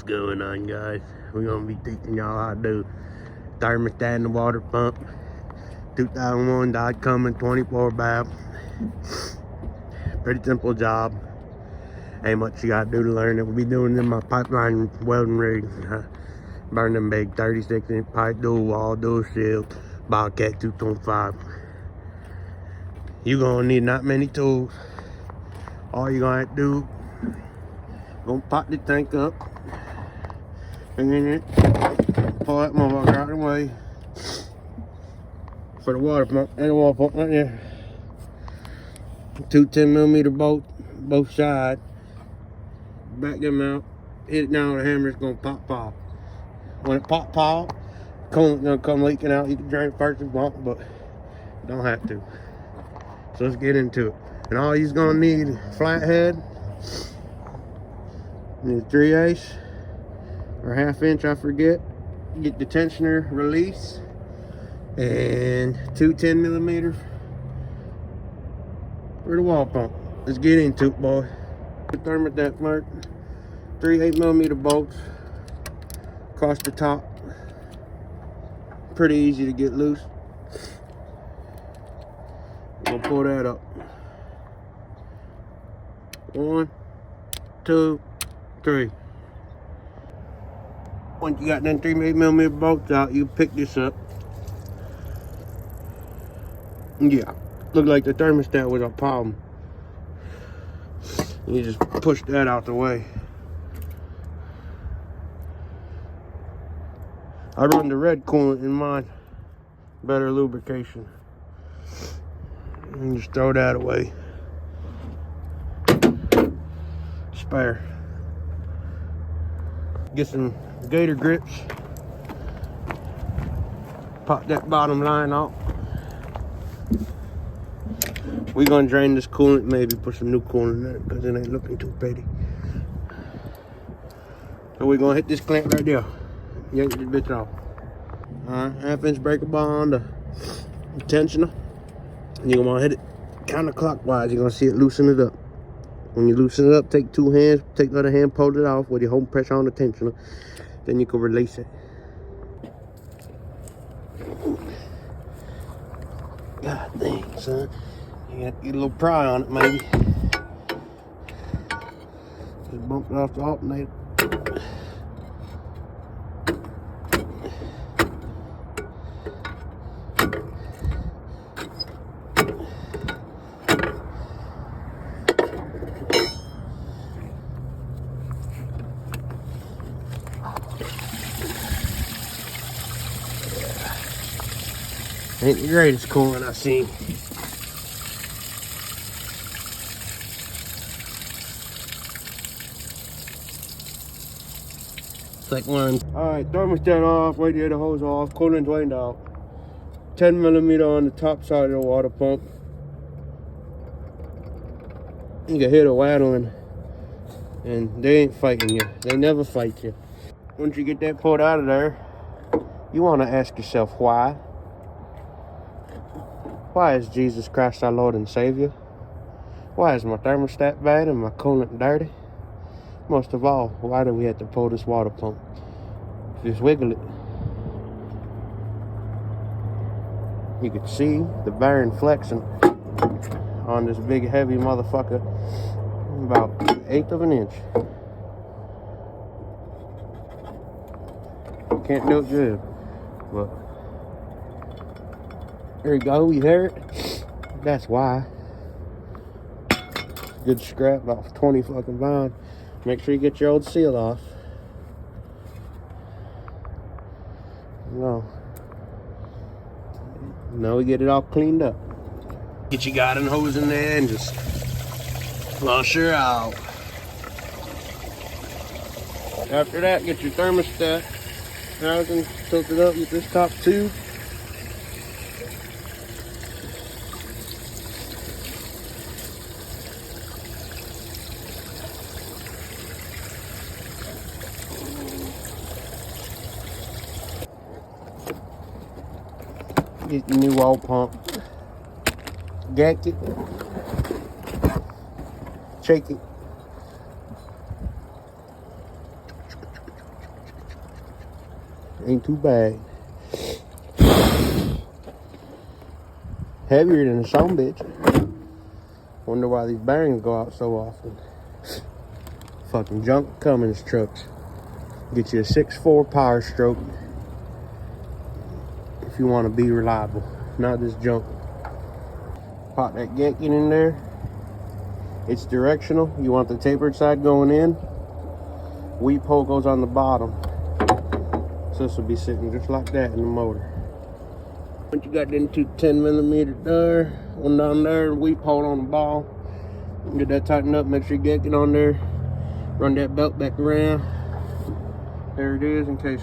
What's going on, guys? We're gonna be teaching y'all how to do thermostat in the water pump. 2001 Dodge Cummins 24 valve. Pretty simple job. Ain't much you gotta do to learn it. We'll be doing it in my pipeline welding rig. Burn them big 36-inch pipe, dual wall, dual seal, Bobcat 225. You're gonna need not many tools. All you're gonna have to do, gonna pop the tank up, and then pull that motherfucker out of the way for the water pump. And the water pump right there. Two 10mm bolts, both sides. Back them out. Hit it down with a hammer. It's gonna pop. When it pop, coolant gonna come leaking out. You can drain it first and pump, but you don't have to. So let's get into it. And all you're gonna need is a flathead. Need 3/8 or 1/2 inch, I forget. Get the tensioner release and two 10mm for the wall pump. Let's get into it, boy. The thermostat mark, 3 8mm bolts across the top. Pretty easy to get loose. We'll pull that up. 1, 2, 3. Once you got them 3 8mm bolts out, you pick this up. Yeah, looked like the thermostat was a problem. You just push that out the way. I run the red coolant in mine. Better lubrication. And just throw that away. Spare. Get some gator grips. Pop that bottom line off. We're gonna drain this coolant, maybe put some new coolant in it because it ain't looking too pretty. So we're gonna hit this clamp right there. Yank this bitch off. Alright, 1/2 inch breaker bar on the tensioner. And you're gonna hit it counterclockwise. You're gonna see it loosen it up. When you loosen it up, take 2 hands, take the other hand, pull it off with your home pressure on the tensioner. Then you can release it. God dang, son. You got to get a little pry on it, maybe. Just bump it off the alternator. Ain't the greatest coolant I've seen. It's like one. Alright, thermostat off, radiator hose off, coolant drained out. 10mm on the top side of the water pump. You can hear the rattling, and they ain't fighting you. They never fight you. Once you get that pulled out of there, you want to ask yourself why. Why is Jesus Christ our Lord and Savior? Why is my thermostat bad and my coolant dirty? Most of all, why do we have to pull this water pump? Just wiggle it. You can see the bearing flexing on this big heavy motherfucker. About 1/8 of an inch. Can't do it good, but there you go. You hear it? That's why. Good scrap, about 20 fucking pounds. Make sure you get your old seal off. No, we get it all cleaned up. Get your garden hose in there and just flush her out. After that, get your thermostat housing, tilt it up with this top tube. Get the new wall pump. Gack it. Shake it. Ain't too bad. Heavier than some bitch. Wonder why these bearings go out so often. Fucking junk Cummins trucks. Get you a 6.4 power stroke if you want to be reliable. Not this junk. Pop that Genkin in there. It's directional. You want the tapered side going in. Weep hole goes on the bottom. So this will be sitting just like that in the motor. Once you got them two 10mm there, one down there, weep hole on the ball. Get that tightened up, make sure you get on there. Run that belt back around. There it is, in case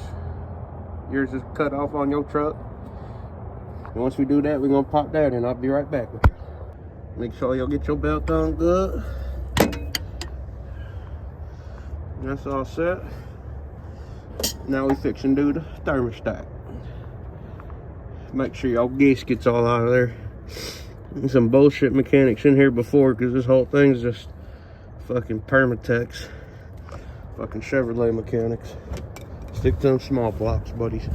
yours is cut off on your truck. And once we do that, we're gonna pop that in. I'll be right back with you. Make sure you'll get your belt on good. That's all set. Now we fix and do the thermostat. Make sure your gasket's all out of there. There's some bullshit mechanics in here before, because this whole thing's just fucking Permatex. Fucking Chevrolet mechanics. Stick to them small blocks, buddies.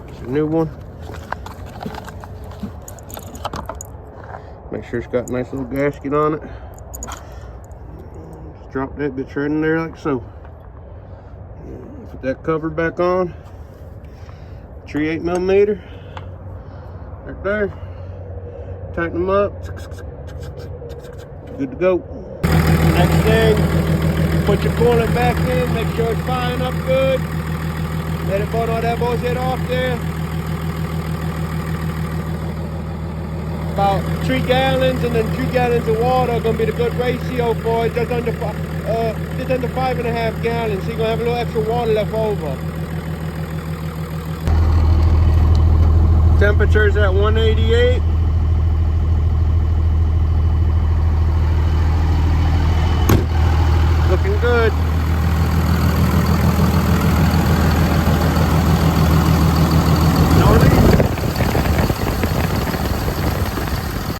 It's a new one. Make sure it's got a nice little gasket on it. Just drop that bitch right in there like so. Put that cover back on. 3/8mm. Right there. Tighten them up. Good to go. Next thing, put your coolant back in. Make sure it's firing up good. Let it burn all that bullshit off there. About 3 gallons, and then 3 gallons of water are gonna be the good ratio for it. Just under 5.5 gallons. So you're gonna have a little extra water left over. Temperature's at 188.